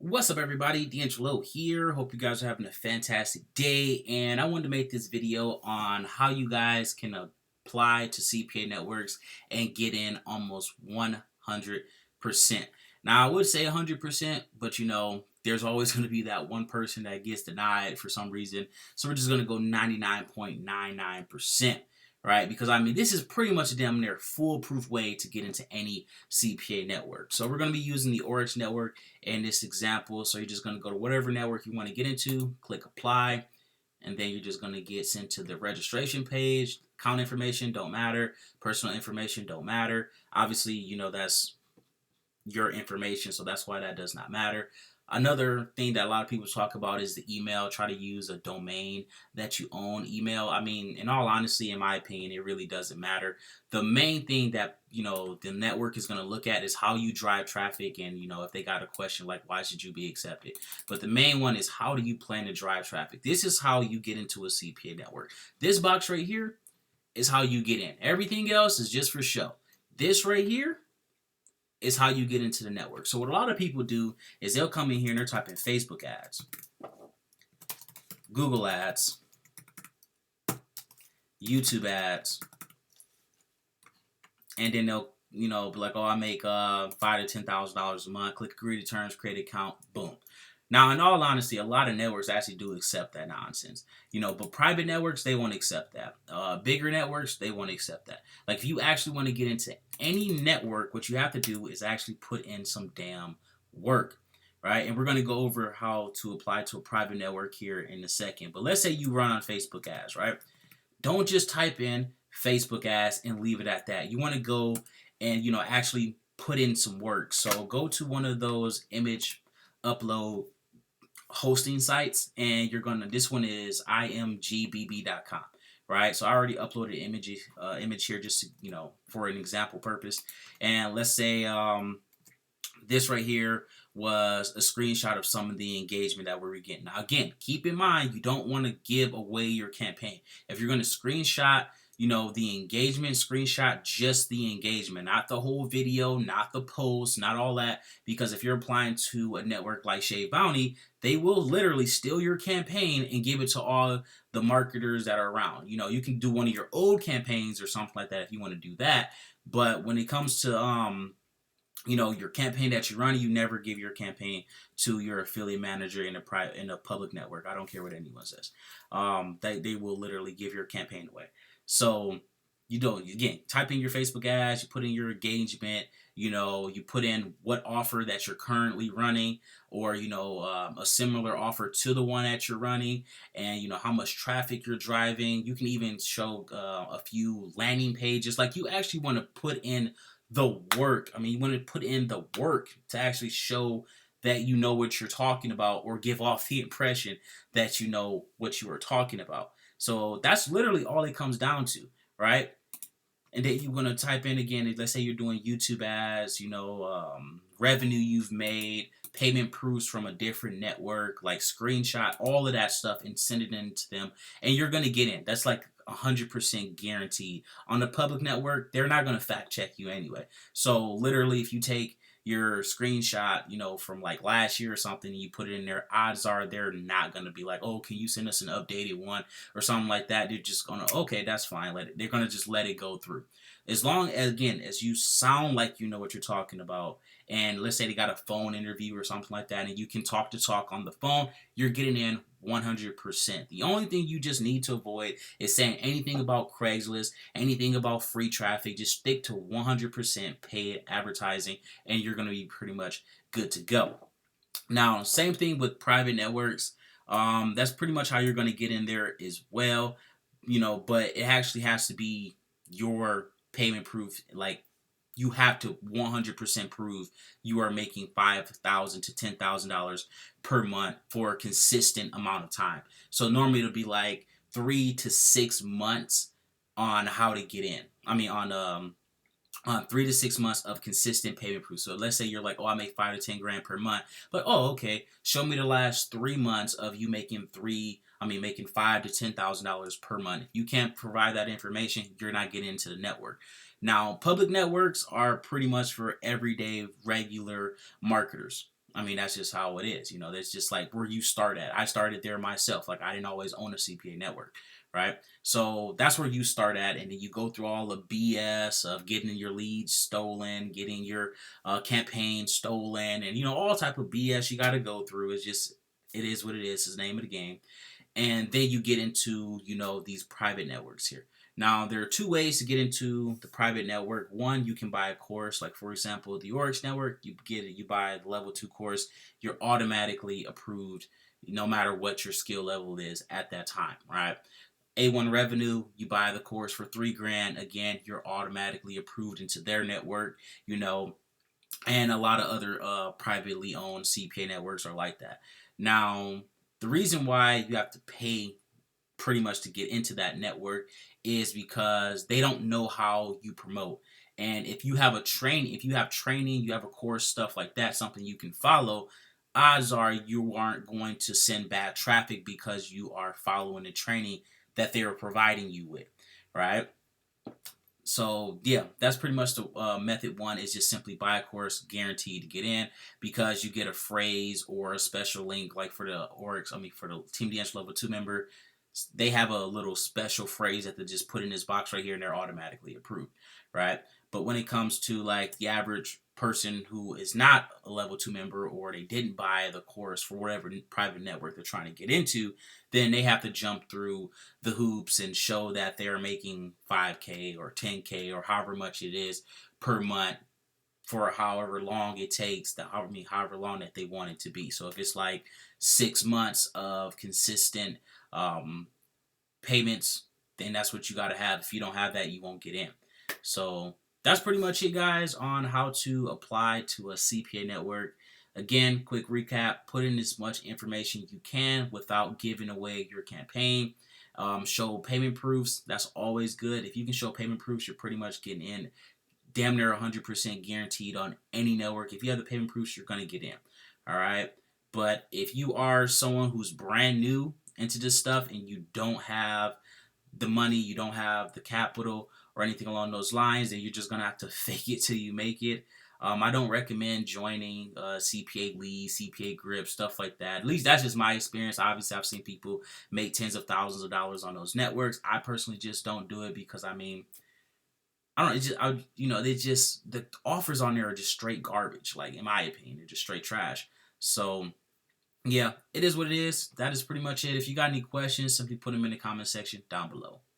What's up, everybody? DeAngelo here. Hope you guys are having a fantastic day. And I wanted to make this video on how you guys can apply to CPA networks and get in almost 100%. Now, I would say 100%, but there's always going to be that one person that gets denied for some reason. So we're just going to go 99.99%. Right? Because this is pretty much a damn near foolproof way to get into any CPA network. So we're going to be using the Oryax network in this example. So you're just going to go to whatever network you want to get into, click apply, and then you're just going to get sent to the registration page. Account information don't matter, personal information don't matter. Obviously, that's your information, so that's why that does not matter. Another thing that a lot of people talk about is the email. Try to use a domain that you own. Email, in all honesty, in my opinion, it really doesn't matter. The main thing that the network is going to look at is how you drive traffic, and if they got a question like why should you be accepted. But the main one is how do you plan to drive traffic. This is how you get into a CPA network. This box right here is how you get in. Everything else is just for show. This right here is how you get into the network. So what a lot of people do is they'll come in here and they're typing Facebook ads, Google ads, YouTube ads, and then they'll be like, oh, I make $5,000 to $10,000 a month. Click agree to terms, create an account, boom. Now, in all honesty, a lot of networks actually do accept that nonsense, but private networks, they won't accept that. Bigger networks, they won't accept that. Like, if you actually want to get into any network, what you have to do is actually put in some damn work, right? And we're going to go over how to apply to a private network here in a second. But let's say you run on Facebook ads, right? Don't just type in Facebook ads and leave it at that. You want to go and, actually put in some work. So go to one of those image upload hosting sites, and this one is imgbb.com, right? So I already uploaded image here just for an example purpose. And let's say this right here was a screenshot of some of the engagement that we were getting. Now again, keep in mind you don't want to give away your campaign. If you're going to screenshot the engagement, screenshot just the engagement, not the whole video, not the post, not all that. Because if you're applying to a network like Maxbounty, they will literally steal your campaign and give it to all the marketers that are around. You can do one of your old campaigns or something like that if you want to do that. But when it comes to your campaign that you're running, you never give your campaign to your affiliate manager in a public network. I don't care what anyone says. They will literally give your campaign away. So again, type in your Facebook ads, you put in your engagement, you put in what offer that you're currently running, or a similar offer to the one that you're running, and how much traffic you're driving. You can even show a few landing pages. Like, you actually want to put in the work. You want to put in the work to actually show that you know what you're talking about, or give off the impression that you know what you are talking about. So that's literally all it comes down to, right? And then you're going to type in again, let's say you're doing YouTube ads, revenue you've made, payment proofs from a different network, like screenshot, all of that stuff, and send it in to them. And you're going to get in. That's like 100% guaranteed. On the public network, they're not going to fact check you anyway. So literally, if you take your screenshot, from like last year or something, and you put it in there, odds are they're not going to be like, oh, can you send us an updated one or something like that. They're just going to, okay, that's fine. They're going to just let it go through. As long as, again, as you sound like you know what you're talking about, and let's say they got a phone interview or something like that, and you can talk to talk on the phone, you're getting in 100%. The only thing you just need to avoid is saying anything about Craigslist, anything about free traffic. Just stick to 100% paid advertising, and you're going to be pretty much good to go. Now, same thing with private networks. That's pretty much how you're going to get in there as well, but it actually has to be your payment proof. Like, you have to 100% prove you are making $5,000 to $10,000 per month for a consistent amount of time. So normally it'll be like 3 to 6 months on how to get in. On 3 to 6 months of consistent payment proof. So let's say you're like, oh, I make 5 to 10 grand per month. But okay, show me the last 3 months of you making making $5,000 to $10,000 per month. If you can't provide that information, you're not getting into the network. Now, public networks are pretty much for everyday, regular marketers. I mean, that's just how it is. That's just like where you start at. I started there myself. Like, I didn't always own a CPA network, right? So that's where you start at, and then you go through all the BS of getting your leads stolen, getting your campaign stolen, and all type of BS you got to go through. It's just, it is what it is. It's the name of the game. And then you get into these private networks here. Now there are two ways to get into the private network. One, you can buy a course, like for example the Oryax network. You buy the level 2 course, you're automatically approved no matter what your skill level is at that time, right? A1 revenue, you buy the course for $3,000. Again, you're automatically approved into their network. And a lot of other privately owned CPA networks are like that. Now, the reason why you have to pay pretty much to get into that network is because they don't know how you promote. And if you have training, you have a course, stuff like that, something you can follow, odds are you aren't going to send bad traffic because you are following the training that they are providing you with, right? So yeah, that's pretty much the method one, is just simply buy a course, guaranteed to get in, because you get a phrase or a special link. Like for the for the Team DeAngelo level 2 member, they have a little special phrase that they just put in this box right here and they're automatically approved, right? But when it comes to like the average person who is not a level 2 member, or they didn't buy the course for whatever private network they're trying to get into, then they have to jump through the hoops and show that they're making 5K or 10K or however much it is per month for however long it takes, however long that they want it to be. So if it's like 6 months of consistent payments, then that's what you got to have. If you don't have that, you won't get in. So that's pretty much it, guys, on how to apply to a CPA network. Again, quick recap: put in as much information you can without giving away your campaign. Show payment proofs. That's always good. If you can show payment proofs, you're pretty much getting in. Damn near 100% guaranteed on any network. If you have the payment proofs, you're going to get in. All right. But if you are someone who's brand new into this stuff and you don't have the money, you don't have the capital or anything along those lines, then you're just going to have to fake it till you make it. I don't recommend joining CPA Lead, CPA Grip, stuff like that. At least that's just my experience. Obviously, I've seen people make tens of thousands of dollars on those networks. I personally just don't do it because, I mean, I don't know. They just, the offers on there are just straight garbage. Like, in my opinion, they're just straight trash. So yeah, it is what it is. That is pretty much it. If you got any questions, simply put them in the comment section down below.